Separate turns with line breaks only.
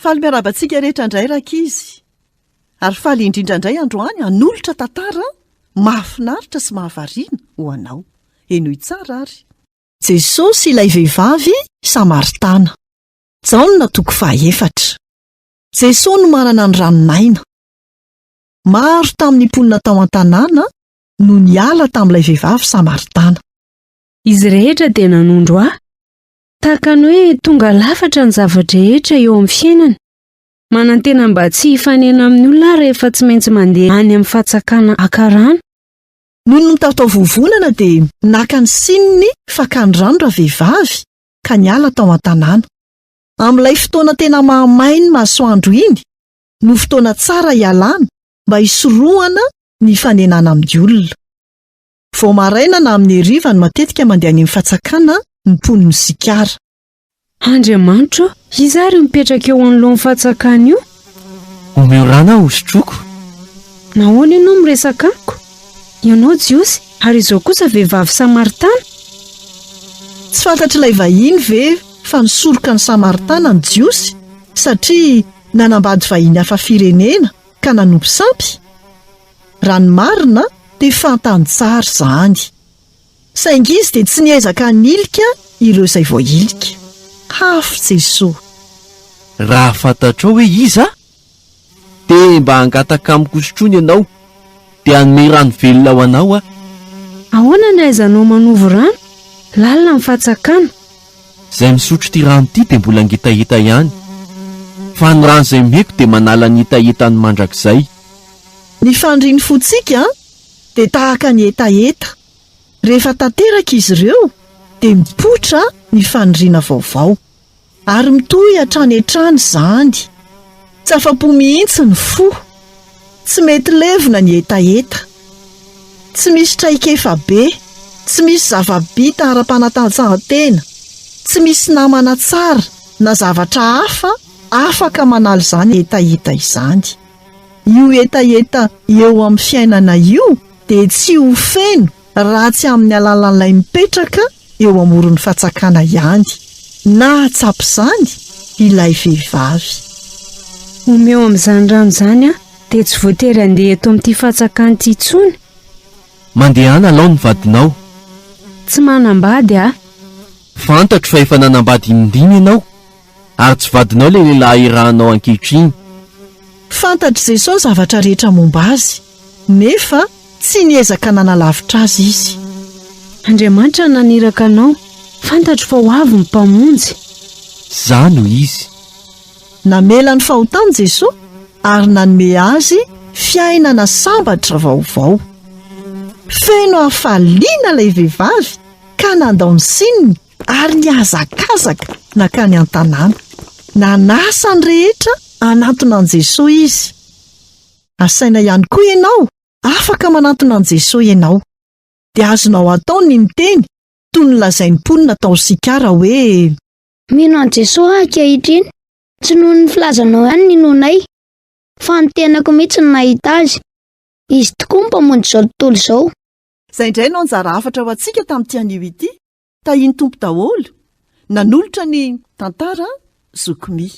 Faly miarabantsika rehetra indray rakizy. Ary faly indrindra indray androany hanolotra tantara mahafinaritra sy mahavariana ho anao. Enoy tsara ary. Jesosy ilay vehivavy Samaritana. Jaona 4. Jesosy no manana ny ranonaina. Maro tamin'ny mponina tao an-tanàna no niala tamin'ilay vehivavy Samaritana.
Izy rehetra dia nanondro ahy, tahaka ny hoe tonga lafatra ny zavatra rehetra eo amin'ny fiainana. Manantena mba tsy hifanena amin'ny olona rehefa tsy maintsy mandeha any amin'ny fatsakana akarana.
Noho ny tatao vovonana dia naka ny sininy fakany rano ra vehivavy ka niala tao an-tanàna. Amin'ilay fotoana tena mahamainy masoandro iny, no fotoana tsara ialana mba hisorohana ny fanenana amin'ny olona. Vao maraina na amin'ny hariva no matetika mandeha any amin'ny fatsakana ny mponiny sikara.
Andriamanitra, izy ary mipetraka eo anoloan'ny fatsakana io?
Omeo rano aho hosotroko.
Nahoana ianao miresaka amiko? Ianao Jiosy, ary izao kosa vehivavy Samaritana?
Tsy fantatr'ilay vahiny ve fa nisoroka ny Samaritana ny Jiosy satria nanambady vahiny hafa firenena ka nanompo sampy? Raha ny marina dia fantany tsara izany. Saingy izy dia tsy niezaka nilika ireo izay voailika. Hafo Jesosy.
Raha fantatrao hoe iza? Dia mba hangataka amiko sotrony ianao, dia hanome rano velona ho anao aho.
Ahoana ny aizanao manovo rano? Lalina amin'ny fatsakana.
Izay misotro ty rano ty dia mbola ngitahita ihany. Fa ny rano izay meko dia manala ny hetaheta ny mandrakizay.
Ny fandriany fotsika dia tahaka ny hetaheta. Rehefa tanteraka izy ireo dia mipotra ny fandriana vaovao. Ary mitohy hatrany hatrany izany. Tsy afa-po mihitsy ny fo. Tsy mety levona ny hetaheta. Tsy misy traikefa be. Tsy misy zava-bita ara-panatanjahantena. Tsy misy namana tsara na zavatra hafa afaka manala izany hetaheta izany. Io hetaheta eo amin'ny fiainana io dia tsy ho feno raha tsy amin'ny alalan'ilay mipetraka eo amoron'ny fatsakana ihany. Na tsapy izany ilay vehivavy.
Omeo amin'izany rano izany a, dia tsy voatery andeha eto amin'ity fatsakana ity intsony.
Mandehana alao ny vadinao.
Tsy manambady a.
Fantatro fa efa nanambady indimy ianao, ary tsy vadinao ilay lehilahy irahanao ankehitriny.
Fantatr' Jesosy zavatra rehetra momba azy, nefa tsy niezaka nanalavitra azy izy.
Andriamanitra naniraka anao, fantatro fa ho avy ny mpamonjy.
Zany no izy.
Namela ny fahotany Jesosy ary nanome azy fiainana sambatra vaovao. Feno hafaliana ilay vehivavy ka nandao ny sininy ary niazakazaka nakany an-tanàna. Nanasa ny rehetra anatona an Jesosy izy. Asaina ihany koa ianao afaka manatona an Jesosy ianao. Dia azonao atao ny miteny toy ny lazain'ny mponina tao sikara hoe:
mino an Jesosy ankehitriny, tsy noho ny filazanao ihany ny nonay, fa ny tenako mihitsy ny nahita azy. Izy tokoa mpamonjy izao tontolo izao.
Izay indray no anjara hafatra ho antsika tamin'ity anio ity. Tahiny tompo daholo, nanolotra ny tantara zokomy.